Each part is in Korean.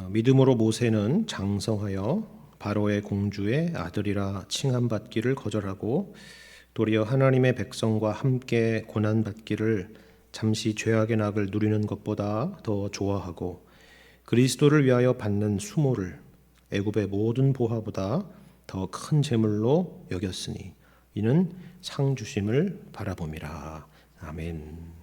믿음으로 모세는 장성하여 바로의 공주의 아들이라 칭함받기를 거절하고 도리어 하나님의 백성과 함께 고난받기를 잠시 죄악의 낙을 누리는 것보다 더 좋아하고 그리스도를 위하여 받는 수모를 애굽의 모든 보화보다 더 큰 재물로 여겼으니 이는 상 주심을 바라봄이라. 아멘.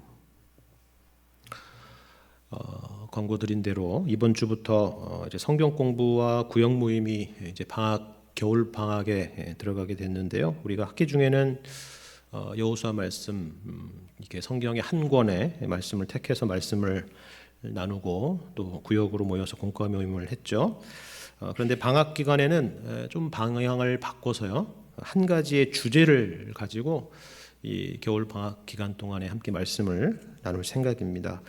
광고 드린 대로 이번 주부터 이제 성경 공부와 구역 모임이 이제 겨울 방학에 들어가게 됐는데요. 우리가 학기 중에는 여호수아 말씀, 이렇게 성경의 한 권의 말씀을 택해서 말씀을 나누고 또 구역으로 모여서 공과 모임을 했죠. 그런데 방학 기간에는 좀 방향을 바꿔서요, 한 가지의 주제를 가지고 이 겨울 방학 기간 동안에 함께 말씀을 나눌 생각입니다.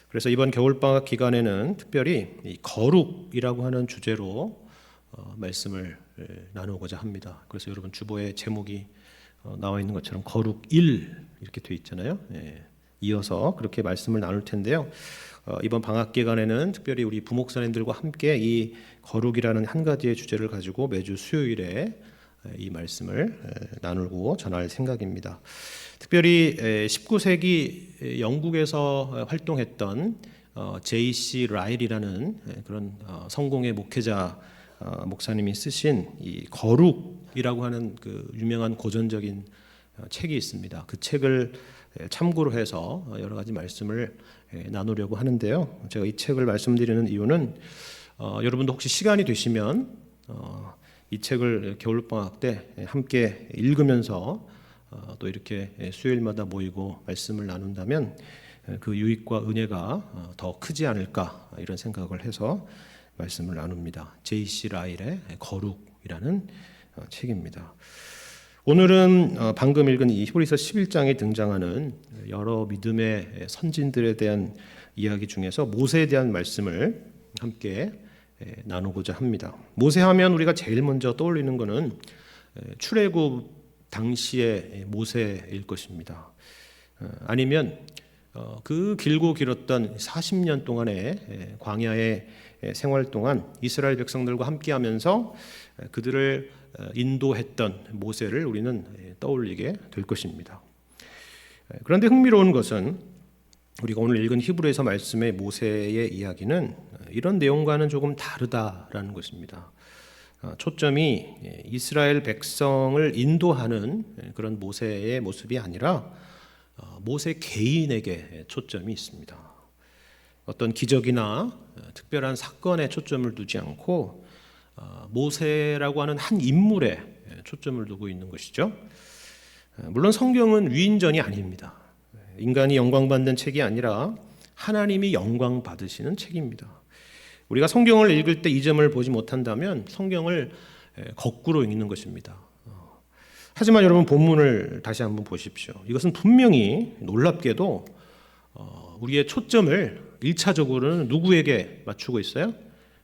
그래서 이번 겨울방학 기간에는 특별히 이 거룩이라고 하는 주제로 말씀을 나누고자 합니다. 그래서 여러분 주보에 제목이 나와 있는 것처럼 거룩 1 이렇게 되어 있잖아요. 이어서 그렇게 말씀을 나눌 텐데요. 이번 방학 기간에는 특별히 우리 부목사님들과 함께 이 거룩이라는 한 가지의 주제를 가지고 매주 수요일에 이 말씀을 나누고 전할 생각입니다. 특별히 19세기 영국에서 활동했던 J.C. 라일이라는 그런 성공의 목회자 목사님이 쓰신 이 거룩이라고 하는 그 유명한 고전적인 책이 있습니다. 그 책을 참고로 해서 여러 가지 말씀을 나누려고 하는데요. 제가 이 책을 말씀드리는 이유는 여러분도 혹시 시간이 되시면 이 책을 겨울방학 때 함께 읽으면서 또 이렇게 수요일마다 모이고 말씀을 나눈다면 그 유익과 은혜가 더 크지 않을까 이런 생각을 해서 말씀을 나눕니다. J.C. 라일의 거룩이라는 책입니다. 오늘은 방금 읽은 이 히브리서 11장에 등장하는 여러 믿음의 선진들에 대한 이야기 중에서 모세에 대한 말씀을 함께 나누고자 합니다. 모세하면 우리가 제일 먼저 떠올리는 것은 출애굽 당시의 모세일 것입니다. 아니면 그 길고 길었던 40년 동안의 광야의 생활 동안 이스라엘 백성들과 함께하면서 그들을 인도했던 모세를 우리는 떠올리게 될 것입니다. 그런데 흥미로운 것은 우리가 오늘 읽은 히브리서 말씀의 모세의 이야기는 이런 내용과는 조금 다르다라는 것입니다. 초점이 이스라엘 백성을 인도하는 그런 모세의 모습이 아니라 모세 개인에게 초점이 있습니다. 어떤 기적이나 특별한 사건에 초점을 두지 않고 모세라고 하는 한 인물에 초점을 두고 있는 것이죠. 물론 성경은 위인전이 아닙니다. 인간이 영광받는 책이 아니라 하나님이 영광 받으시는 책입니다. 우리가 성경을 읽을 때 이 점을 보지 못한다면 성경을 거꾸로 읽는 것입니다. 하지만 여러분 본문을 다시 한번 보십시오. 이것은 분명히 놀랍게도 우리의 초점을 1차적으로는 누구에게 맞추고 있어요?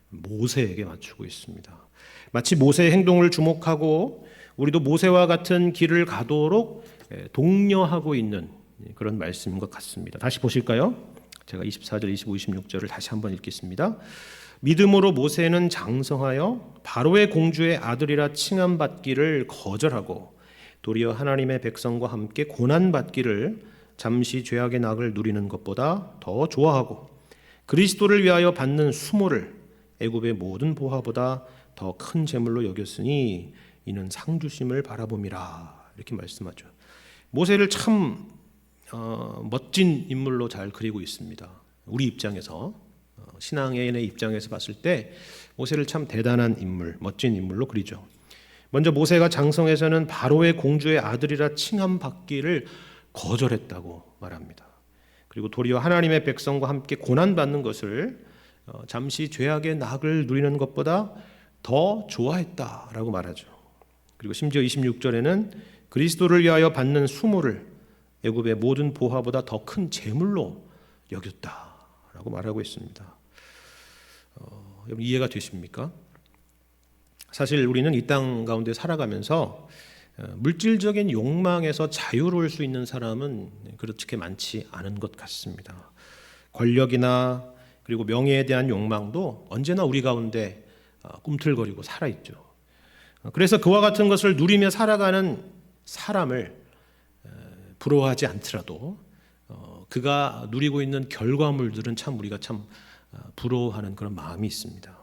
모세에게 맞추고 있습니다. 마치 모세의 행동을 주목하고 우리도 모세와 같은 길을 가도록 독려하고 있는 그런 말씀인 것 같습니다. 다시 보실까요? 제가 24절, 25, 26절을 다시 한번 읽겠습니다. 믿음으로 모세는 장성하여 바로의 공주의 아들이라 칭함받기를 거절하고 도리어 하나님의 백성과 함께 고난받기를 잠시 죄악의 낙을 누리는 것보다 더 좋아하고 그리스도를 위하여 받는 수모를 애굽의 모든 보화보다 더 큰 재물로 여겼으니 이는 상 주심을 바라봄이라. 이렇게 말씀하죠. 모세를 참 멋진 인물로 잘 그리고 있습니다. 우리 입장에서, 신앙인의 입장에서 봤을 때 모세를 참 대단한 인물, 멋진 인물로 그리죠. 먼저 모세가 장성에서는 바로의 공주의 아들이라 칭함받기를 거절했다고 말합니다. 그리고 도리어 하나님의 백성과 함께 고난받는 것을 잠시 죄악의 낙을 누리는 것보다 더 좋아했다라고 말하죠. 그리고 심지어 26절에는 그리스도를 위하여 받는 수모를 애굽의 모든 보화보다 더 큰 재물로 여겼다라고 말하고 있습니다. 여러분 이해가 되십니까? 사실 우리는 이 땅 가운데 살아가면서 물질적인 욕망에서 자유로울 수 있는 사람은 그렇게 많지 않은 것 같습니다. 권력이나 그리고 명예에 대한 욕망도 언제나 우리 가운데 꿈틀거리고 살아있죠. 그래서 그와 같은 것을 누리며 살아가는 사람을 부러워하지 않더라도 그가 누리고 있는 결과물들은 참 우리가 참 부러워하는 그런 마음이 있습니다.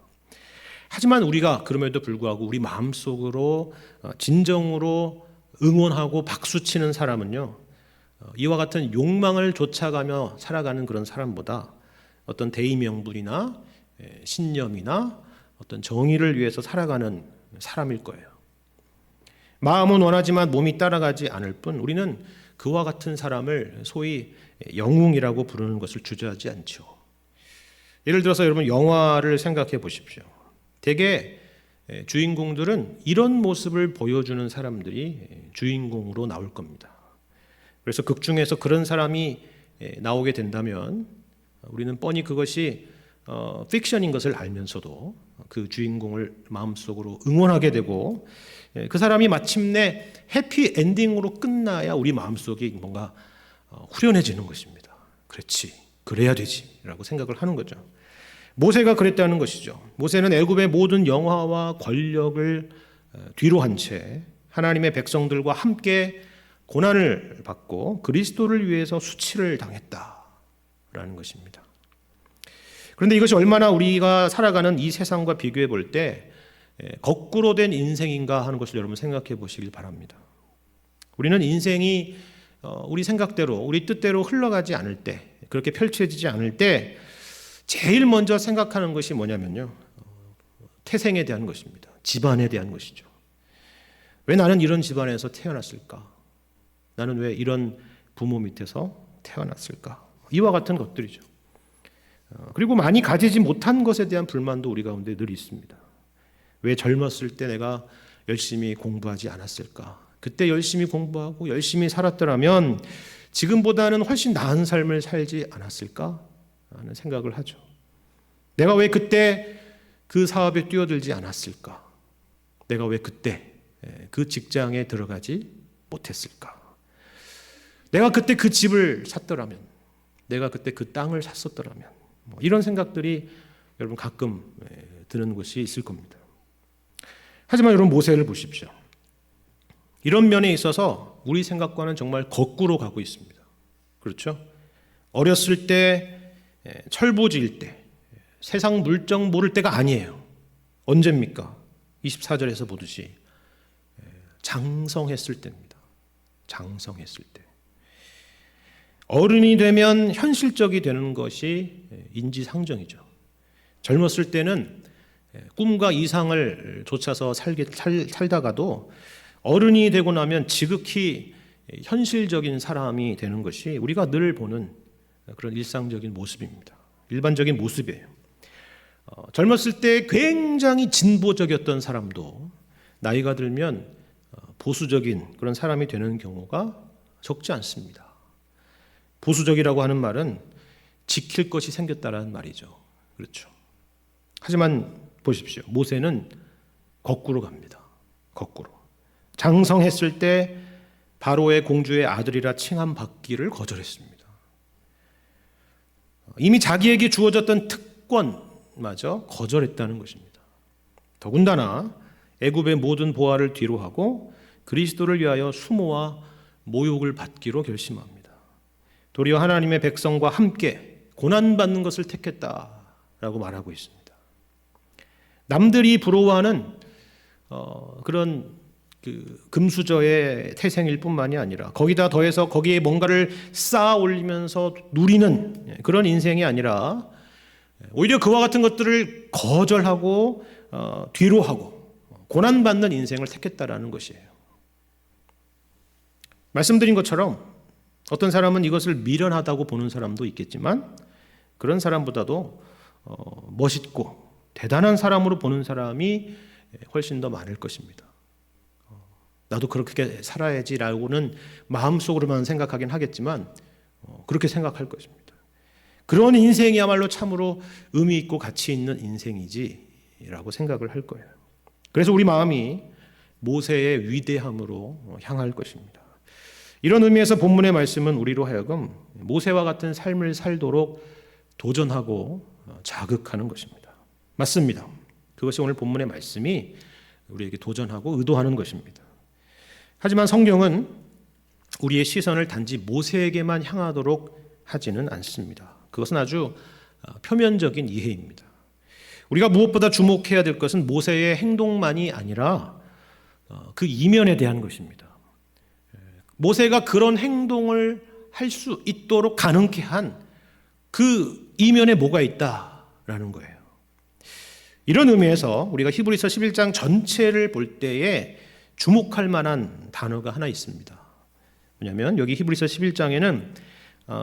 하지만 우리가 그럼에도 불구하고 우리 마음속으로 진정으로 응원하고 박수치는 사람은요, 이와 같은 욕망을 쫓아가며 살아가는 그런 사람보다 어떤 대의명분이나 신념이나 어떤 정의를 위해서 살아가는 사람일 거예요. 마음은 원하지만 몸이 따라가지 않을 뿐 우리는 그와 같은 사람을 소위 영웅이라고 부르는 것을 주저하지 않죠. 예를 들어서 여러분 영화를 생각해 보십시오. 대개 주인공들은 이런 모습을 보여주는 사람들이 주인공으로 나올 겁니다. 그래서 극 중에서 그런 사람이 나오게 된다면 우리는 뻔히 그것이 픽션인 것을 알면서도 그 주인공을 마음속으로 응원하게 되고 그 사람이 마침내 해피 엔딩으로 끝나야 우리 마음속이 뭔가 후련해지는 것입니다. 그렇지, 그래야 되지 라고 생각을 하는 거죠. 모세가 그랬다는 것이죠. 모세는 애굽의 모든 영화와 권력을 뒤로 한 채 하나님의 백성들과 함께 고난을 받고 그리스도를 위해서 수치를 당했다라는 것입니다. 그런데 이것이 얼마나 우리가 살아가는 이 세상과 비교해 볼 때 거꾸로 된 인생인가 하는 것을 여러분 생각해 보시길 바랍니다. 우리는 인생이 우리 생각대로 우리 뜻대로 흘러가지 않을 때, 그렇게 펼쳐지지 않을 때 제일 먼저 생각하는 것이 뭐냐면요, 태생에 대한 것입니다. 집안에 대한 것이죠. 왜 나는 이런 집안에서 태어났을까? 나는 왜 이런 부모 밑에서 태어났을까? 이와 같은 것들이죠. 그리고 많이 가지지 못한 것에 대한 불만도 우리 가운데 늘 있습니다. 왜 젊었을 때 내가 열심히 공부하지 않았을까? 그때 열심히 공부하고 열심히 살았더라면 지금보다는 훨씬 나은 삶을 살지 않았을까? 하는 생각을 하죠. 내가 왜 그때 그 사업에 뛰어들지 않았을까? 내가 왜 그때 그 직장에 들어가지 못했을까? 내가 그때 그 집을 샀더라면, 내가 그때 그 땅을 샀었더라면, 이런 생각들이 여러분 가끔 드는 것이 있을 겁니다. 하지만 여러분 모세를 보십시오. 이런 면에 있어서 우리 생각과는 정말 거꾸로 가고 있습니다. 그렇죠? 어렸을 때, 철부지일 때, 세상 물정 모를 때가 아니에요. 언제입니까? 24절에서 보듯이 장성했을 때입니다. 장성했을 때. 어른이 되면 현실적이 되는 것이 인지상정이죠. 젊었을 때는 꿈과 이상을 좇아서 살다가도 어른이 되고 나면 지극히 현실적인 사람이 되는 것이 우리가 늘 보는 그런 일상적인 모습입니다. 일반적인 모습이에요. 젊었을 때 굉장히 진보적이었던 사람도 나이가 들면 보수적인 그런 사람이 되는 경우가 적지 않습니다. 보수적이라고 하는 말은 지킬 것이 생겼다라는 말이죠. 그렇죠. 하지만 보십시오. 모세는 거꾸로 갑니다. 거꾸로. 장성했을 때 바로의 공주의 아들이라 칭함받기를 거절했습니다. 이미 자기에게 주어졌던 특권마저 거절했다는 것입니다. 더군다나 애굽의 모든 보화를 뒤로하고 그리스도를 위하여 수모와 모욕을 받기로 결심합니다. 도리어 하나님의 백성과 함께 고난받는 것을 택했다라고 말하고 있습니다. 남들이 부러워하는 그런 금수저의 태생일 뿐만이 아니라 거기다 더해서 거기에 뭔가를 쌓아 올리면서 누리는 그런 인생이 아니라 오히려 그와 같은 것들을 거절하고 뒤로하고 고난받는 인생을 택했다라는 것이에요. 말씀드린 것처럼 어떤 사람은 이것을 미련하다고 보는 사람도 있겠지만 그런 사람보다도 멋있고 대단한 사람으로 보는 사람이 훨씬 더 많을 것입니다. 나도 그렇게 살아야지라고는 마음속으로만 생각하긴 하겠지만 그렇게 생각할 것입니다. 그런 인생이야말로 참으로 의미 있고 가치 있는 인생이지라고 생각을 할 거예요. 그래서 우리 마음이 모세의 위대함으로 향할 것입니다. 이런 의미에서 본문의 말씀은 우리로 하여금 모세와 같은 삶을 살도록 도전하고 자극하는 것입니다. 맞습니다. 그것이 오늘 본문의 말씀이 우리에게 도전하고 의도하는 것입니다. 하지만 성경은 우리의 시선을 단지 모세에게만 향하도록 하지는 않습니다. 그것은 아주 표면적인 이해입니다. 우리가 무엇보다 주목해야 될 것은 모세의 행동만이 아니라 그 이면에 대한 것입니다. 모세가 그런 행동을 할 수 있도록 가능케 한 그 이면에 뭐가 있다라는 거예요. 이런 의미에서 우리가 히브리서 11장 전체를 볼 때에 주목할 만한 단어가 하나 있습니다. 왜냐하면 여기 히브리서 11장에는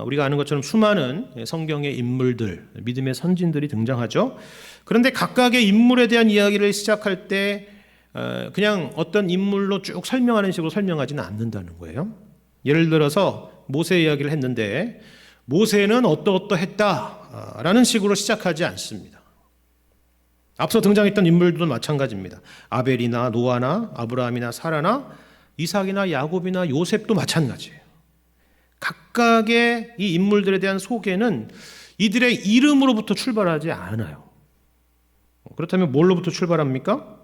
우리가 아는 것처럼 수많은 성경의 인물들, 믿음의 선진들이 등장하죠. 그런데 각각의 인물에 대한 이야기를 시작할 때 그냥 어떤 인물로 쭉 설명하는 식으로 설명하지는 않는다는 거예요. 예를 들어서 모세 이야기를 했는데 모세는 어떠어떠했다라는 식으로 시작하지 않습니다. 앞서 등장했던 인물들도 마찬가지입니다. 아벨이나 노아나 아브라함이나 사라나 이삭이나 야곱이나 요셉도 마찬가지예요. 각각의 이 인물들에 대한 소개는 이들의 이름으로부터 출발하지 않아요. 그렇다면 뭘로부터 출발합니까?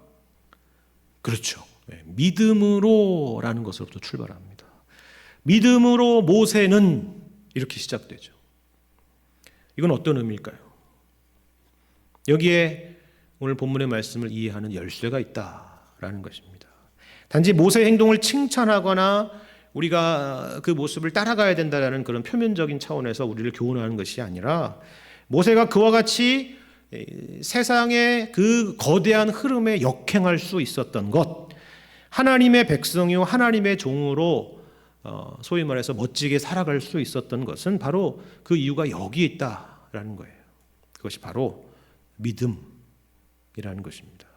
그렇죠. 믿음으로라는 것으로부터 출발합니다. 믿음으로 모세는 이렇게 시작되죠. 이건 어떤 의미일까요? 여기에 오늘 본문의 말씀을 이해하는 열쇠가 있다라는 것입니다. 단지 모세의 행동을 칭찬하거나 우리가 그 모습을 따라가야 된다는 그런 표면적인 차원에서 우리를 교훈하는 것이 아니라 모세가 그와 같이 세상의 그 거대한 흐름에 역행할 수 있었던 것, 하나님의 백성이요 하나님의 종으로 소위 말해서 멋지게 살아갈 수 있었던 것은 바로 그 이유가 여기에 있다라는 거예요. 그것이 바로 믿음이라는 것입니다.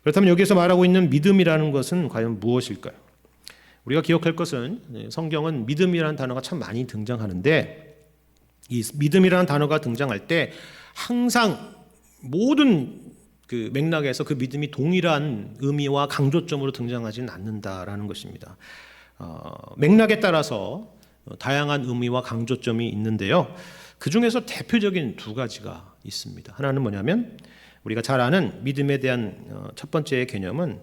그렇다면 여기서 말하고 있는 믿음이라는 것은 과연 무엇일까요? 우리가 기억할 것은 성경은 믿음이라는 단어가 참 많이 등장하는데 이 믿음이라는 단어가 등장할 때 항상 모든 그 맥락에서 그 믿음이 동일한 의미와 강조점으로 등장하지는 않는다라는 것입니다. 맥락에 따라서 다양한 의미와 강조점이 있는데요. 그 중에서 대표적인 두 가지가 있습니다. 하나는 뭐냐면 우리가 잘 아는 믿음에 대한 첫 번째 개념은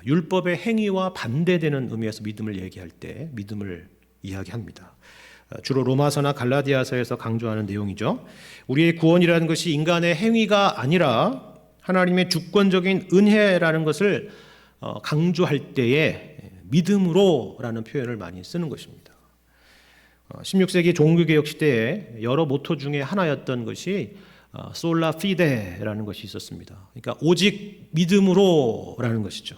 율법의 행위와 반대되는 의미에서 믿음을 얘기할 때 믿음을 이야기합니다. 주로 로마서나 갈라디아서에서 강조하는 내용이죠. 우리의 구원이라는 것이 인간의 행위가 아니라 하나님의 주권적인 은혜라는 것을 강조할 때에 믿음으로라는 표현을 많이 쓰는 것입니다. 16세기 종교개혁 시대에 여러 모토 중에 하나였던 것이 솔라 피데라는 것이 있었습니다. 그러니까 오직 믿음으로라는 것이죠.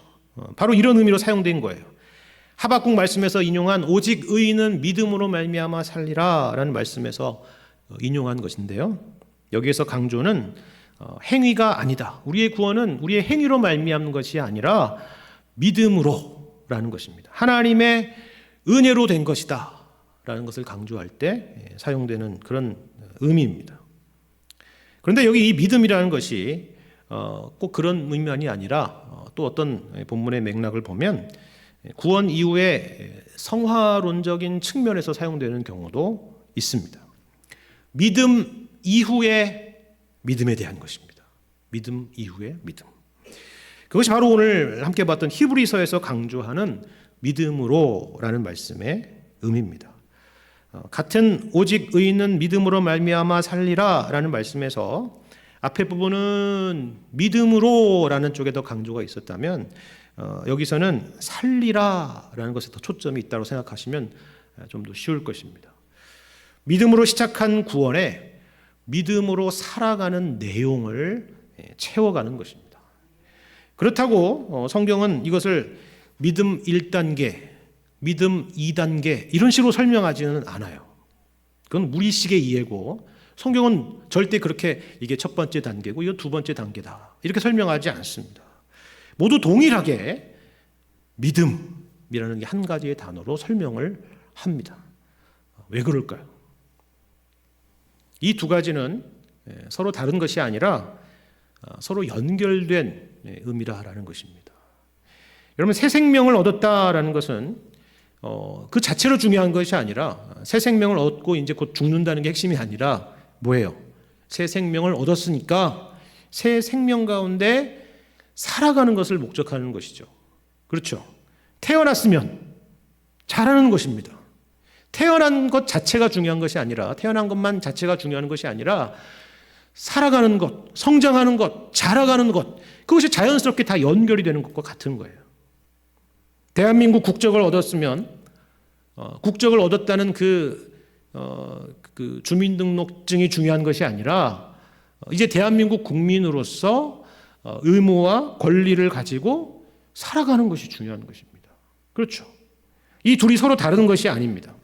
바로 이런 의미로 사용된 거예요. 하박국 말씀에서 인용한 오직 의인은 믿음으로 말미암아 살리라라는 말씀에서 인용한 것인데요. 여기에서 강조는 행위가 아니다. 우리의 구원은 우리의 행위로 말미암는 것이 아니라 믿음으로라는 것입니다. 하나님의 은혜로 된 것이다 라는 것을 강조할 때 사용되는 그런 의미입니다. 그런데 여기 이 믿음이라는 것이 꼭 그런 의미만이 아니라 또 어떤 본문의 맥락을 보면 구원 이후에 성화론적인 측면에서 사용되는 경우도 있습니다. 믿음 이후의 믿음에 대한 것입니다. 믿음 이후의 믿음. 그것이 바로 오늘 함께 봤던 히브리서에서 강조하는 믿음으로라는 말씀의 의미입니다. 같은 오직 의인은 믿음으로 말미암아 살리라라는 말씀에서 앞에 부분은 믿음으로라는 쪽에 더 강조가 있었다면 여기서는 살리라라는 것에 더 초점이 있다고 생각하시면 좀 더 쉬울 것입니다. 믿음으로 시작한 구원에 믿음으로 살아가는 내용을 채워가는 것입니다. 그렇다고 성경은 이것을 믿음 1단계, 믿음 2단계 이런 식으로 설명하지는 않아요. 그건 무리식의 이해고 성경은 절대 그렇게 이게 첫 번째 단계고 이거 두 번째 단계다 이렇게 설명하지 않습니다. 모두 동일하게 믿음이라는 게 한 가지의 단어로 설명을 합니다. 왜 그럴까요? 이 두 가지는 서로 다른 것이 아니라 서로 연결된 의미라는 것입니다. 여러분 새 생명을 얻었다라는 것은 그 자체로 중요한 것이 아니라 새 생명을 얻고 이제 곧 죽는다는 게 핵심이 아니라 뭐예요? 새 생명을 얻었으니까 새 생명 가운데 살아가는 것을 목적하는 것이죠. 그렇죠. 태어났으면 잘하는 것입니다. 태어난 것 자체가 중요한 것이 아니라, 태어난 것만 자체가 중요한 것이 아니라 살아가는 것, 성장하는 것, 자라가는 것, 그것이 자연스럽게 다 연결이 되는 것과 같은 거예요. 대한민국 국적을 얻었으면 국적을 얻었다는 그 주민등록증이 중요한 것이 아니라 이제 대한민국 국민으로서 의무와 권리를 가지고 살아가는 것이 중요한 것입니다. 그렇죠. 이 둘이 서로 다른 것이 아닙니다.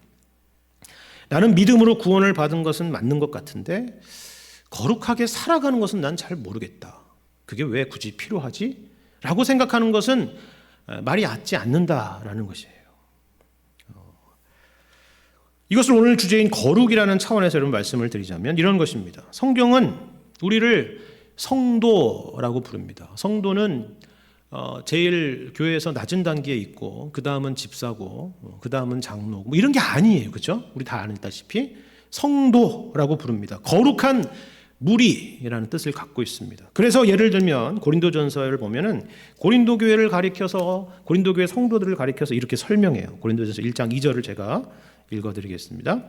나는 믿음으로 구원을 받은 것은 맞는 것 같은데 거룩하게 살아가는 것은 난 잘 모르겠다. 그게 왜 굳이 필요하지? 라고 생각하는 것은 말이 맞지 않는다라는 것이에요. 이것을 오늘 주제인 거룩이라는 차원에서 여러분 말씀을 드리자면 이런 것입니다. 성경은 우리를 성도라고 부릅니다. 성도는 제일 교회에서 낮은 단계에 있고 그 다음은 집사고 그 다음은 장로 뭐 이런 게 아니에요. 그렇죠? 우리 다 아다시피 성도라고 부릅니다. 거룩한 무리라는 뜻을 갖고 있습니다. 그래서 예를 들면 고린도전서를 보면은 고린도 교회를 가리켜서 고린도 교회 성도들을 가리켜서 이렇게 설명해요. 고린도전서 1장 2절을 제가 읽어드리겠습니다.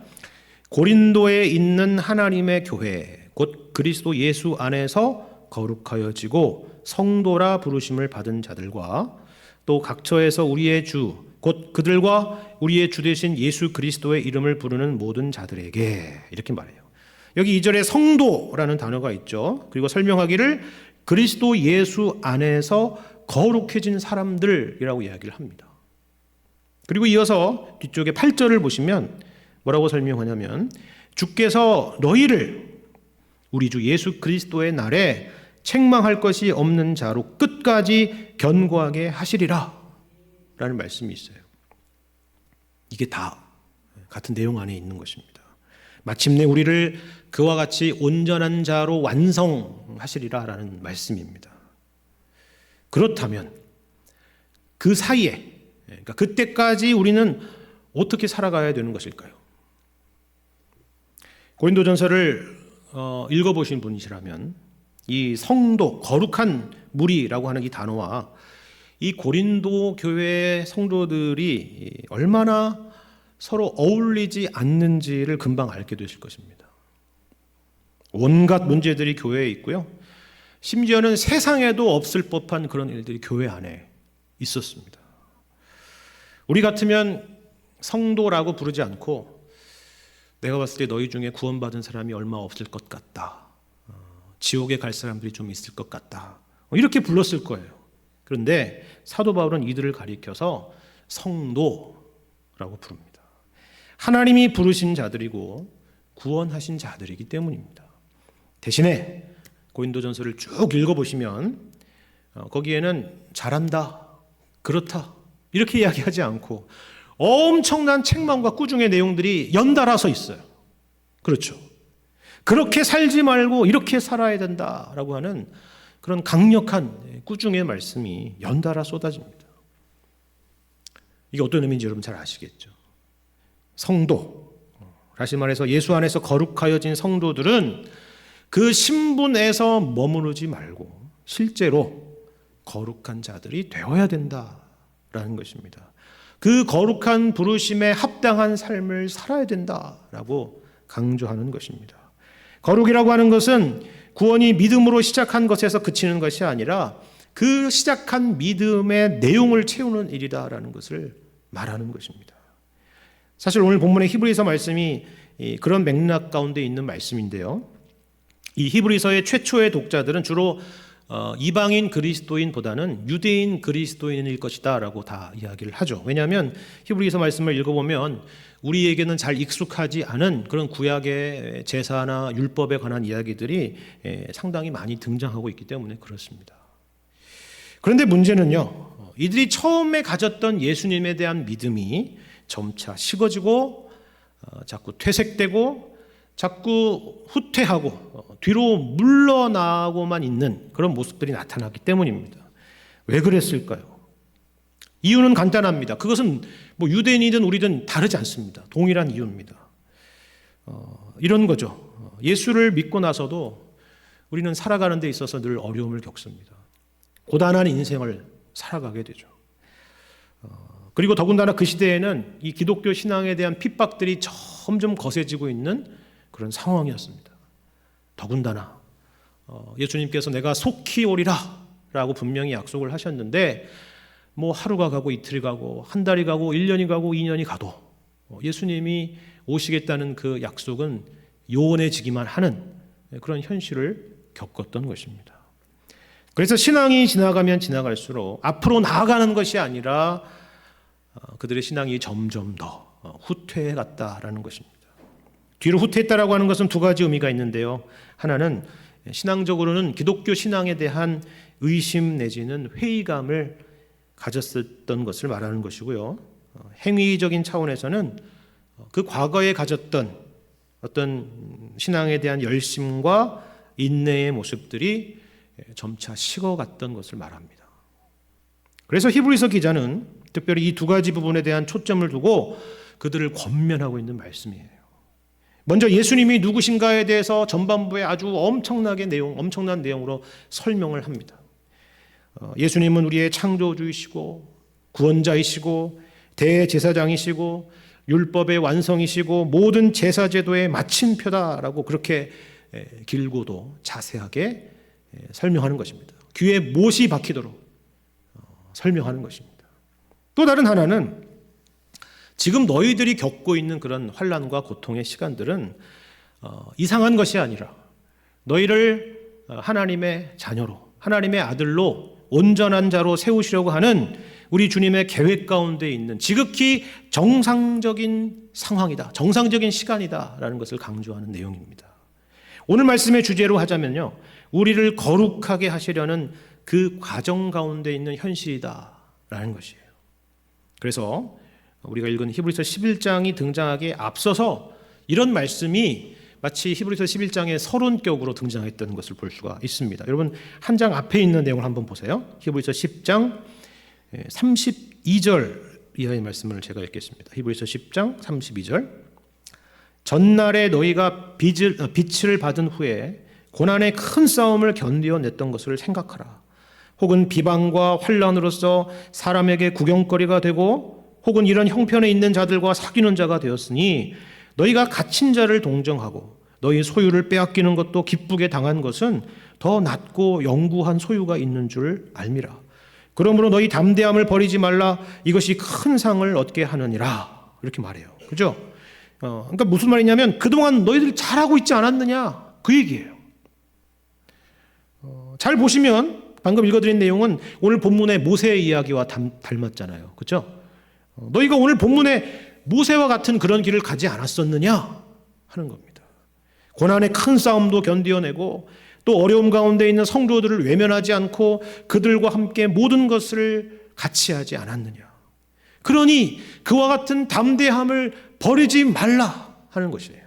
고린도에 있는 하나님의 교회 곧 그리스도 예수 안에서 거룩하여지고 성도라 부르심을 받은 자들과 또 각처에서 우리의 주 곧 그들과 우리의 주 되신 예수 그리스도의 이름을 부르는 모든 자들에게 이렇게 말해요. 여기 2절에 성도라는 단어가 있죠. 그리고 설명하기를 그리스도 예수 안에서 거룩해진 사람들이라고 이야기를 합니다. 그리고 이어서 뒤쪽에 8절을 보시면 뭐라고 설명하냐면 주께서 너희를 우리 주 예수 그리스도의 날에 책망할 것이 없는 자로 끝까지 견고하게 하시리라 라는 말씀이 있어요. 이게 다 같은 내용 안에 있는 것입니다. 마침내 우리를 그와 같이 온전한 자로 완성하시리라 라는 말씀입니다. 그렇다면 그 사이에 그러니까 그때까지 우리는 어떻게 살아가야 되는 것일까요? 고린도전서를 읽어보신 분이시라면 이 성도, 거룩한 무리라고 하는 이 단어와 이 고린도 교회 성도들이 얼마나 서로 어울리지 않는지를 금방 알게 되실 것입니다. 온갖 문제들이 교회에 있고요. 심지어는 세상에도 없을 법한 그런 일들이 교회 안에 있었습니다. 우리 같으면 성도라고 부르지 않고 내가 봤을 때 너희 중에 구원받은 사람이 얼마 없을 것 같다. 지옥에 갈 사람들이 좀 있을 것 같다. 이렇게 불렀을 거예요. 그런데 사도 바울은 이들을 가리켜서 성도라고 부릅니다. 하나님이 부르신 자들이고 구원하신 자들이기 때문입니다. 대신에 고린도전서를 쭉 읽어보시면 거기에는 잘한다, 그렇다 이렇게 이야기하지 않고 엄청난 책망과 꾸중의 내용들이 연달아서 있어요. 그렇죠. 그렇게 살지 말고 이렇게 살아야 된다라고 하는 그런 강력한 꾸중의 말씀이 연달아 쏟아집니다. 이게 어떤 의미인지 여러분 잘 아시겠죠. 성도, 다시 말해서 예수 안에서 거룩하여진 성도들은 그 신분에서 머무르지 말고 실제로 거룩한 자들이 되어야 된다라는 것입니다. 그 거룩한 부르심에 합당한 삶을 살아야 된다라고 강조하는 것입니다. 거룩이라고 하는 것은 구원이 믿음으로 시작한 것에서 그치는 것이 아니라 그 시작한 믿음의 내용을 채우는 일이다라는 것을 말하는 것입니다. 사실 오늘 본문의 히브리서 말씀이 그런 맥락 가운데 있는 말씀인데요. 이 히브리서의 최초의 독자들은 주로 이방인 그리스도인보다는 유대인 그리스도인일 것이다 라고 다 이야기를 하죠. 왜냐하면 히브리서 말씀을 읽어보면 우리에게는 잘 익숙하지 않은 그런 구약의 제사나 율법에 관한 이야기들이 상당히 많이 등장하고 있기 때문에 그렇습니다. 그런데 문제는요, 이들이 처음에 가졌던 예수님에 대한 믿음이 점차 식어지고 자꾸 퇴색되고 자꾸 후퇴하고 뒤로 물러나고만 있는 그런 모습들이 나타났기 때문입니다. 왜 그랬을까요? 이유는 간단합니다. 그것은 뭐 유대인이든 우리든 다르지 않습니다. 동일한 이유입니다. 이런 거죠. 예수를 믿고 나서도 우리는 살아가는 데 있어서 늘 어려움을 겪습니다. 고단한 인생을 살아가게 되죠. 그리고 더군다나 그 시대에는 이 기독교 신앙에 대한 핍박들이 점점 거세지고 있는 그런 상황이었습니다. 더군다나 예수님께서 내가 속히 오리라 라고 분명히 약속을 하셨는데 뭐 하루가 가고 이틀이 가고 한 달이 가고 1년이 가고 2년이 가도 예수님이 오시겠다는 그 약속은 요원해지기만 하는 그런 현실을 겪었던 것입니다. 그래서 신앙이 지나가면 지나갈수록 앞으로 나아가는 것이 아니라 그들의 신앙이 점점 더 후퇴해 갔다라는 것입니다. 뒤로 후퇴했다라고 하는 것은 두 가지 의미가 있는데요. 하나는 신앙적으로는 기독교 신앙에 대한 의심 내지는 회의감을 가졌었던 것을 말하는 것이고요. 행위적인 차원에서는 그 과거에 가졌던 어떤 신앙에 대한 열심과 인내의 모습들이 점차 식어갔던 것을 말합니다. 그래서 히브리서 기자는 특별히 이 두 가지 부분에 대한 초점을 두고 그들을 권면하고 있는 말씀이에요. 먼저 예수님이 누구신가에 대해서 전반부에 아주 엄청난 내용으로 설명을 합니다. 예수님은 우리의 창조주이시고 구원자이시고 대제사장이시고 율법의 완성이시고 모든 제사제도의 마침표다라고 그렇게 길고도 자세하게 설명하는 것입니다. 귀에 못이 박히도록 설명하는 것입니다. 또 다른 하나는 지금 너희들이 겪고 있는 그런 환난과 고통의 시간들은 이상한 것이 아니라 너희를 하나님의 자녀로, 하나님의 아들로 온전한 자로 세우시려고 하는 우리 주님의 계획 가운데 있는 지극히 정상적인 상황이다, 정상적인 시간이다라는 것을 강조하는 내용입니다. 오늘 말씀의 주제로 하자면요, 우리를 거룩하게 하시려는 그 과정 가운데 있는 현실이다라는 것이에요. 그래서 우리가 읽은 히브리서 11장이 등장하기에 앞서서 이런 말씀이 마치 히브리서 11장의 서론격으로 등장했던 것을 볼 수가 있습니다. 여러분 한 장 앞에 있는 내용을 한번 보세요. 히브리서 10장 32절 이하의 말씀을 제가 읽겠습니다. 히브리서 10장 32절. 전날에 너희가 빛을 받은 후에 고난의 큰 싸움을 견디어냈던 것을 생각하라. 혹은 비방과 환난으로서 사람에게 구경거리가 되고 혹은 이런 형편에 있는 자들과 사귀는 자가 되었으니 너희가 갇힌 자를 동정하고 너희 소유를 빼앗기는 것도 기쁘게 당한 것은 더 낮고 영구한 소유가 있는 줄 알미라. 그러므로 너희 담대함을 버리지 말라. 이것이 큰 상을 얻게 하느니라. 이렇게 말해요. 그죠? 그러니까 무슨 말이냐면 그동안 너희들 잘하고 있지 않았느냐 그 얘기예요. 잘 보시면 방금 읽어드린 내용은 오늘 본문의 모세의 이야기와 닮았잖아요. 그렇죠? 너희가 오늘 본문에 모세와 같은 그런 길을 가지 않았었느냐 하는 겁니다. 고난의 큰 싸움도 견디어내고 또 어려움 가운데 있는 성도들을 외면하지 않고 그들과 함께 모든 것을 같이 하지 않았느냐. 그러니 그와 같은 담대함을 버리지 말라 하는 것이에요.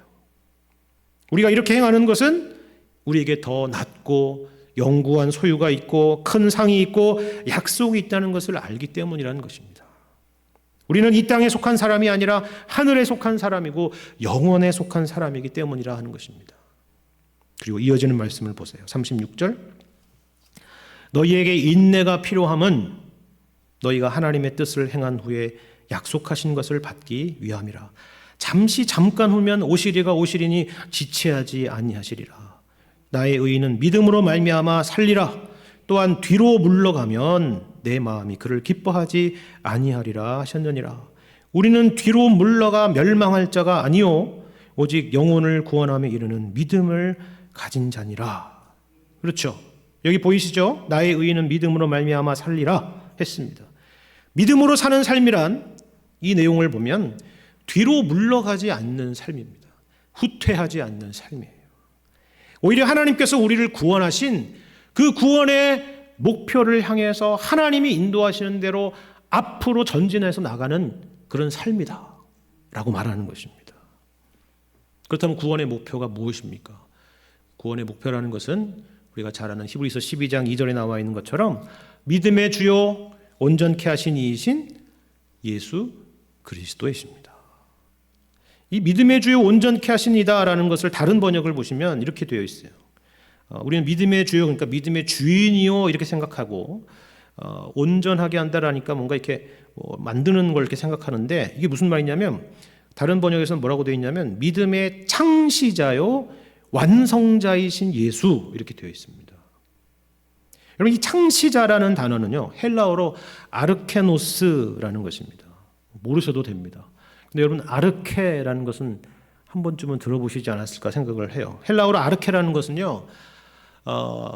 우리가 이렇게 행하는 것은 우리에게 더 낫고 영구한 소유가 있고 큰 상이 있고 약속이 있다는 것을 알기 때문이라는 것입니다. 우리는 이 땅에 속한 사람이 아니라 하늘에 속한 사람이고 영원에 속한 사람이기 때문이라 하는 것입니다. 그리고 이어지는 말씀을 보세요. 36절. 너희에게 인내가 필요함은 너희가 하나님의 뜻을 행한 후에 약속하신 것을 받기 위함이라. 잠깐 후면 오시리가 오시리니 지체하지 아니하시리라. 나의 의인은 믿음으로 말미암아 살리라. 또한 뒤로 물러가면 내 마음이 그를 기뻐하지 아니하리라 하셨느니라. 우리는 뒤로 물러가 멸망할 자가 아니요 오직 영혼을 구원함에 이르는 믿음을 가진 자니라. 그렇죠? 여기 보이시죠? 나의 의인은 믿음으로 말미암아 살리라 했습니다. 믿음으로 사는 삶이란 이 내용을 보면 뒤로 물러가지 않는 삶입니다. 후퇴하지 않는 삶이에요. 오히려 하나님께서 우리를 구원하신 그 구원의 목표를 향해서 하나님이 인도하시는 대로 앞으로 전진해서 나가는 그런 삶이다 라고 말하는 것입니다. 그렇다면 구원의 목표가 무엇입니까? 구원의 목표라는 것은 우리가 잘 아는 히브리서 12장 2절에 나와 있는 것처럼 믿음의 주요 온전케 하신 이이신 예수 그리스도이십니다. 이 믿음의 주요 온전케 하시니다라는 것을 다른 번역을 보시면 이렇게 되어 있어요. 우리는 믿음의 주요, 그러니까 믿음의 주인이요 이렇게 생각하고, 온전하게 한다라니까 뭔가 이렇게 만드는 걸 이렇게 생각하는데, 이게 무슨 말이냐면 다른 번역에서는 뭐라고 되어 있냐면 믿음의 창시자요 완성자이신 예수 이렇게 되어 있습니다. 여러분, 이 창시자라는 단어는요 헬라어로 아르케노스라는 것입니다. 모르셔도 됩니다. 근데 여러분, 아르케라는 것은 한 번쯤은 들어보시지 않았을까 생각을 해요. 헬라어로 아르케라는 것은요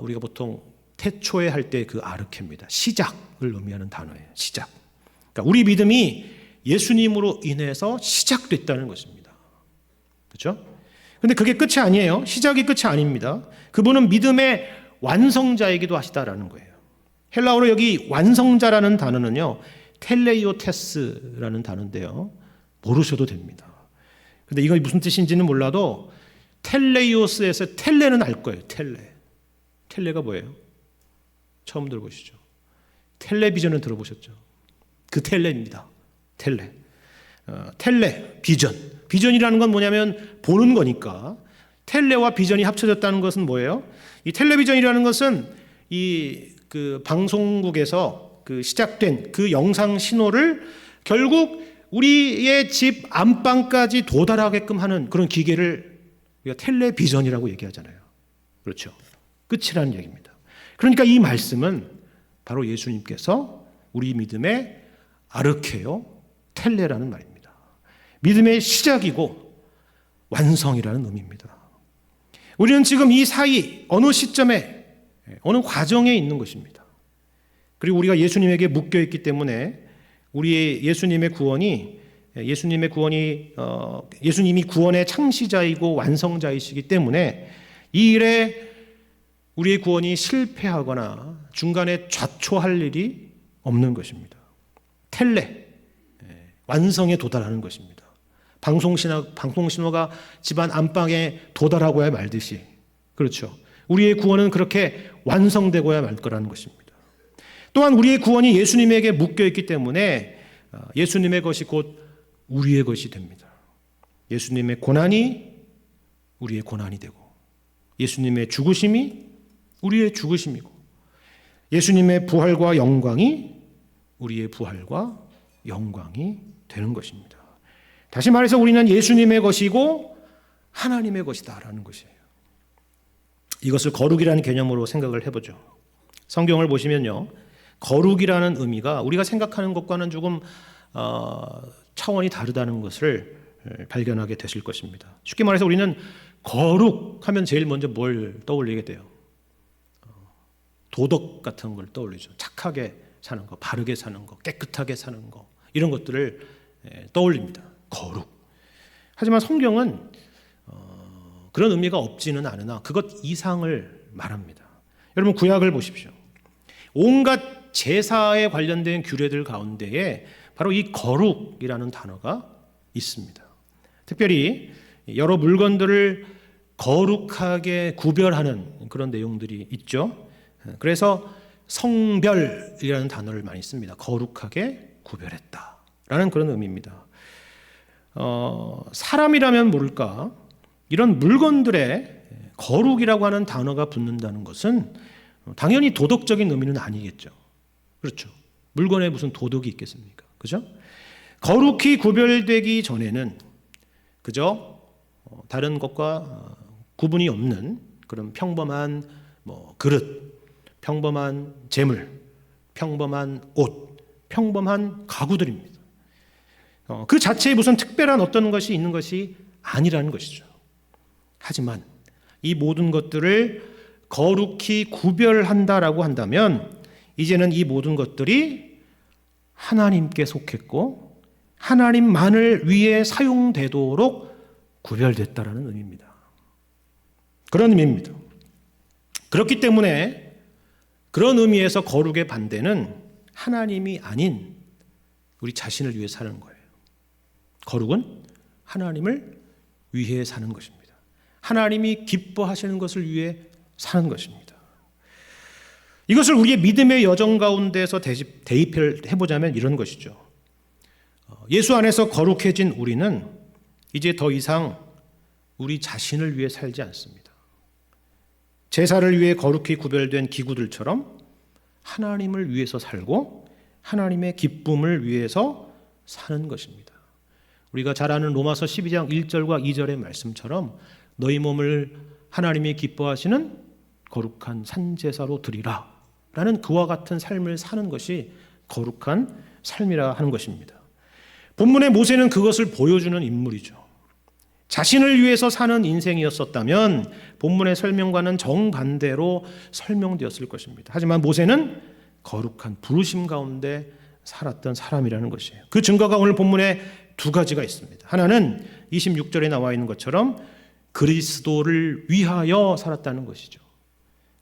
우리가 보통 태초에 할 때 그 아르케입니다. 시작을 의미하는 단어예요. 시작. 그러니까 우리 믿음이 예수님으로 인해서 시작됐다는 것입니다. 그렇죠? 근데 그게 끝이 아니에요. 시작이 끝이 아닙니다. 그분은 믿음의 완성자이기도 하시다라는 거예요. 헬라어로 여기 완성자라는 단어는요 텔레이오테스라는 단어인데요, 모르셔도 됩니다. 근데 이거 무슨 뜻인지는 몰라도 텔레이오스에서 텔레는 알 거예요. 텔레가 뭐예요? 처음 들어보시죠? 텔레비전은 들어보셨죠? 그 텔레입니다. 텔레, 비전이라는 건 뭐냐면 보는 거니까, 텔레와 비전이 합쳐졌다는 것은 뭐예요? 이 텔레비전이라는 것은 그 방송국에서 그 시작된 그 영상 신호를 결국 우리의 집 안방까지 도달하게끔 하는 그런 기계를 우리가 텔레비전이라고 얘기하잖아요. 그렇죠? 끝이라는 얘기입니다. 그러니까 이 말씀은 바로 예수님께서 우리 믿음의 아르케요 텔레라는 말입니다. 믿음의 시작이고 완성이라는 의미입니다. 우리는 지금 이 사이 어느 시점에 어느 과정에 있는 것입니다. 그리고 우리가 예수님에게 묶여 있기 때문에 우리의 예수님이 구원의 창시자이고 완성자이시기 때문에 이 일에 우리의 구원이 실패하거나 중간에 좌초할 일이 없는 것입니다. 텔레, 완성에 도달하는 것입니다. 방송신호가 집안 안방에 도달하고야 말듯이, 그렇죠? 우리의 구원은 그렇게 완성되고야 말 거라는 것입니다. 또한 우리의 구원이 예수님에게 묶여있기 때문에 예수님의 것이 곧 우리의 것이 됩니다. 예수님의 고난이 우리의 고난이 되고, 예수님의 죽으심이 우리의 죽으심이고, 예수님의 부활과 영광이 우리의 부활과 영광이 되는 것입니다. 다시 말해서 우리는 예수님의 것이고 하나님의 것이다라는 것이에요. 이것을 거룩이라는 개념으로 생각을 해보죠. 성경을 보시면요, 거룩이라는 의미가 우리가 생각하는 것과는 조금 차원이 다르다는 것을 발견하게 되실 것입니다. 쉽게 말해서 우리는 거룩하면 제일 먼저 뭘 떠올리게 돼요? 도덕 같은 걸 떠올리죠. 착하게 사는 거, 바르게 사는 거, 깨끗하게 사는 거, 이런 것들을 떠올립니다. 거룩. 하지만 성경은 그런 의미가 없지는 않으나 그것 이상을 말합니다. 여러분, 구약을 보십시오. 온갖 제사에 관련된 규례들 가운데에 바로 이 거룩이라는 단어가 있습니다. 특별히 여러 물건들을 거룩하게 구별하는 그런 내용들이 있죠. 그래서 성별이라는 단어를 많이 씁니다. 거룩하게 구별했다라는 그런 의미입니다. 사람이라면 모를까, 이런 물건들에 거룩이라고 하는 단어가 붙는다는 것은 당연히 도덕적인 의미는 아니겠죠. 그렇죠. 물건에 무슨 도덕이 있겠습니까? 그죠? 거룩히 구별되기 전에는 그저 다른 것과 구분이 없는 그런 평범한 그릇, 평범한 재물, 평범한 옷, 평범한 가구들입니다. 그 자체에 무슨 특별한 어떤 것이 있는 것이 아니라는 것이죠. 하지만 이 모든 것들을 거룩히 구별한다라고 한다면 이제는 이 모든 것들이 하나님께 속했고 하나님만을 위해 사용되도록 구별됐다라는 의미입니다. 그런 의미입니다. 그렇기 때문에 그런 의미에서 거룩의 반대는 하나님이 아닌 우리 자신을 위해 사는 거예요. 거룩은 하나님을 위해 사는 것입니다. 하나님이 기뻐하시는 것을 위해 사는 것입니다. 이것을 우리의 믿음의 여정 가운데서 대입을 해보자면 이런 것이죠. 예수 안에서 거룩해진 우리는 이제 더 이상 우리 자신을 위해 살지 않습니다. 제사를 위해 거룩히 구별된 기구들처럼 하나님을 위해서 살고 하나님의 기쁨을 위해서 사는 것입니다. 우리가 잘 아는 로마서 12장 1절과 2절의 말씀처럼 너희 몸을 하나님이 기뻐하시는 거룩한 산제사로 드리라 라는 그와 같은 삶을 사는 것이 거룩한 삶이라 하는 것입니다. 본문의 모세는 그것을 보여주는 인물이죠. 자신을 위해서 사는 인생이었었다면 본문의 설명과는 정반대로 설명되었을 것입니다. 하지만 모세는 거룩한 부르심 가운데 살았던 사람이라는 것이에요. 그 증거가 오늘 본문에 두 가지가 있습니다. 하나는 26절에 나와 있는 것처럼 그리스도를 위하여 살았다는 것이죠.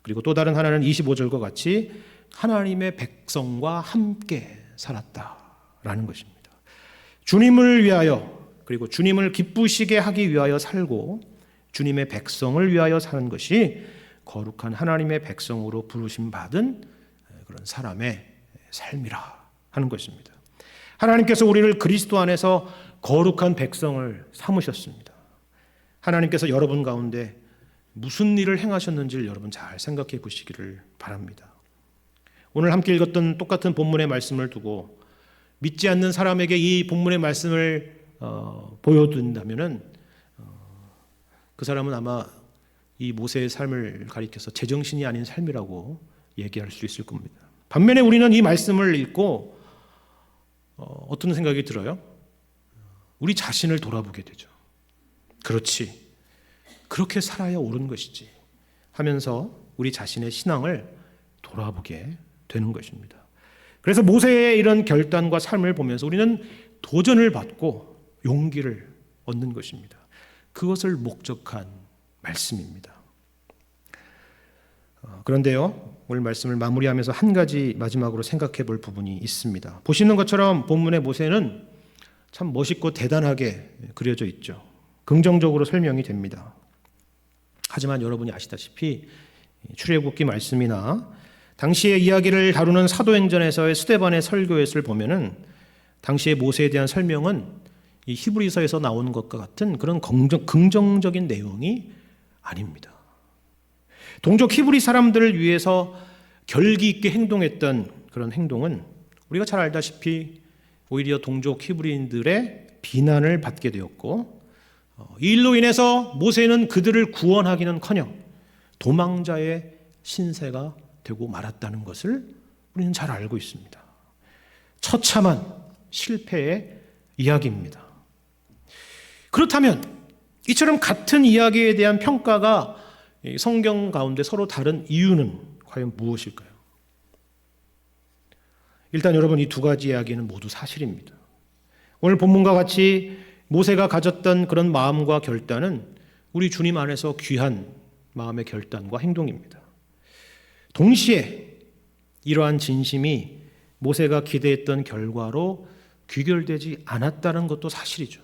그리고 또 다른 하나는 25절과 같이 하나님의 백성과 함께 살았다라는 것입니다. 주님을 위하여 그리고 주님을 기쁘시게 하기 위하여 살고 주님의 백성을 위하여 사는 것이 거룩한 하나님의 백성으로 부르심 받은 그런 사람의 삶이라 하는 것입니다. 하나님께서 우리를 그리스도 안에서 거룩한 백성을 삼으셨습니다. 하나님께서 여러분 가운데 무슨 일을 행하셨는지를 여러분 잘 생각해 보시기를 바랍니다. 오늘 함께 읽었던 똑같은 본문의 말씀을 두고 믿지 않는 사람에게 이 본문의 말씀을 보여준다면은 그 사람은 아마 이 모세의 삶을 가리켜서 제정신이 아닌 삶이라고 얘기할 수 있을 겁니다. 반면에 우리는 이 말씀을 읽고 어떤 생각이 들어요? 우리 자신을 돌아보게 되죠. 그렇지, 그렇게 살아야 옳은 것이지 하면서 우리 자신의 신앙을 돌아보게 되는 것입니다. 그래서 모세의 이런 결단과 삶을 보면서 우리는 도전을 받고 용기를 얻는 것입니다. 그것을 목적한 말씀입니다. 그런데요, 오늘 말씀을 마무리하면서 한 가지 마지막으로 생각해 볼 부분이 있습니다. 보시는 것처럼 본문의 모세는 참 멋있고 대단하게 그려져 있죠. 긍정적으로 설명이 됩니다. 하지만 여러분이 아시다시피 출애굽기 말씀이나 당시의 이야기를 다루는 사도행전에서의 스데반의 설교에서 보면은 당시의 모세에 대한 설명은 이 히브리서에서 나오는 것과 같은 그런 긍정적인 내용이 아닙니다. 동족 히브리 사람들을 위해서 결기 있게 행동했던 그런 행동은 우리가 잘 알다시피 오히려 동족 히브리인들의 비난을 받게 되었고 이 일로 인해서 모세는 그들을 구원하기는커녕 도망자의 신세가 되고 말았다는 것을 우리는 잘 알고 있습니다. 처참한 실패의 이야기입니다. 그렇다면 이처럼 같은 이야기에 대한 평가가 성경 가운데 서로 다른 이유는 과연 무엇일까요? 일단 여러분, 이 두 가지 이야기는 모두 사실입니다. 오늘 본문과 같이 모세가 가졌던 그런 마음과 결단은 우리 주님 안에서 귀한 마음의 결단과 행동입니다. 동시에 이러한 진심이 모세가 기대했던 결과로 귀결되지 않았다는 것도 사실이죠.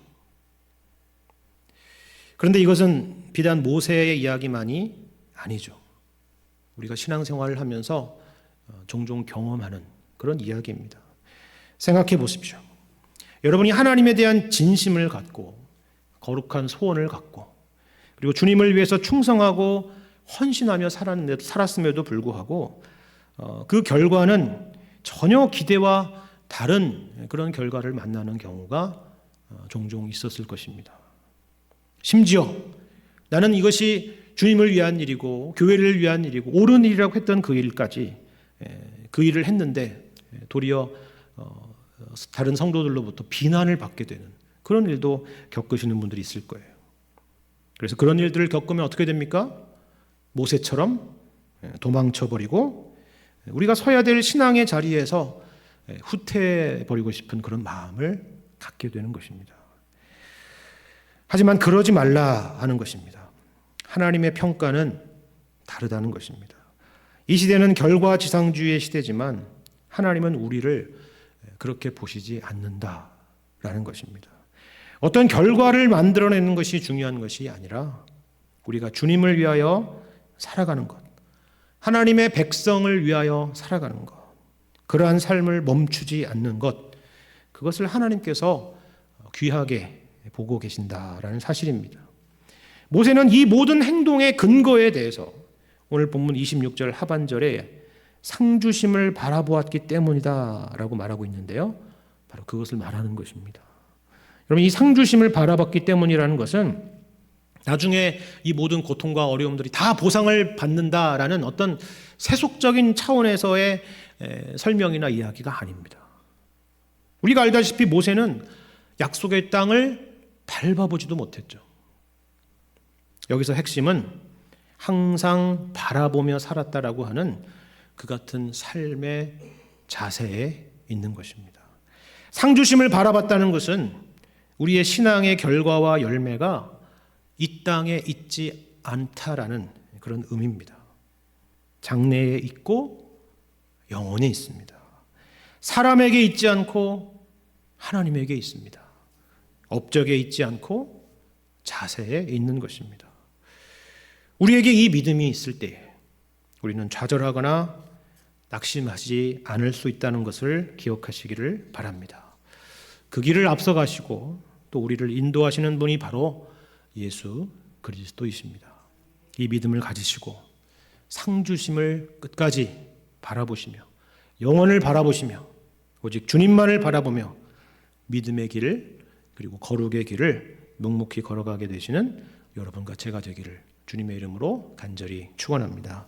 그런데 이것은 비단 모세의 이야기만이 아니죠. 우리가 신앙생활을 하면서 종종 경험하는 그런 이야기입니다. 생각해 보십시오. 여러분이 하나님에 대한 진심을 갖고 거룩한 소원을 갖고 그리고 주님을 위해서 충성하고 헌신하며 살았음에도 불구하고 그 결과는 전혀 기대와 다른 그런 결과를 만나는 경우가 종종 있었을 것입니다. 심지어 나는 이것이 주님을 위한 일이고 교회를 위한 일이고 옳은 일이라고 했던 그 일까지 그 일을 했는데 도리어 다른 성도들로부터 비난을 받게 되는 그런 일도 겪으시는 분들이 있을 거예요. 그래서 그런 일들을 겪으면 어떻게 됩니까? 모세처럼 도망쳐버리고 우리가 서야 될 신앙의 자리에서 후퇴해버리고 싶은 그런 마음을 갖게 되는 것입니다. 하지만 그러지 말라 하는 것입니다. 하나님의 평가는 다르다는 것입니다. 이 시대는 결과지상주의의 시대지만 하나님은 우리를 그렇게 보시지 않는다라는 것입니다. 어떤 결과를 만들어내는 것이 중요한 것이 아니라 우리가 주님을 위하여 살아가는 것, 하나님의 백성을 위하여 살아가는 것, 그러한 삶을 멈추지 않는 것, 그것을 하나님께서 귀하게 보고 계신다라는 사실입니다. 모세는 이 모든 행동의 근거에 대해서 오늘 본문 26절 하반절에 상주심을 바라보았기 때문이다라고 말하고 있는데요. 바로 그것을 말하는 것입니다. 여러분, 이 상주심을 바라봤기 때문이라는 것은 나중에 이 모든 고통과 어려움들이 다 보상을 받는다라는 어떤 세속적인 차원에서의 설명이나 이야기가 아닙니다. 우리가 알다시피 모세는 약속의 땅을 밟아보지도 못했죠. 여기서 핵심은 항상 바라보며 살았다라고 하는 그 같은 삶의 자세에 있는 것입니다. 상주심을 바라봤다는 것은 우리의 신앙의 결과와 열매가 이 땅에 있지 않다라는 그런 의미입니다. 장래에 있고 영원에 있습니다. 사람에게 있지 않고 하나님에게 있습니다. 업적에 있지 않고 자세에 있는 것입니다. 우리에게 이 믿음이 있을 때에 우리는 좌절하거나 낙심하지 않을 수 있다는 것을 기억하시기를 바랍니다. 그 길을 앞서가시고 또 우리를 인도하시는 분이 바로 예수 그리스도이십니다. 이 믿음을 가지시고 상주심을 끝까지 바라보시며 영원을 바라보시며 오직 주님만을 바라보며 믿음의 길을 그리고 거룩의 길을 묵묵히 걸어가게 되시는 여러분과 제가 되기를 주님의 이름으로 간절히 축원합니다.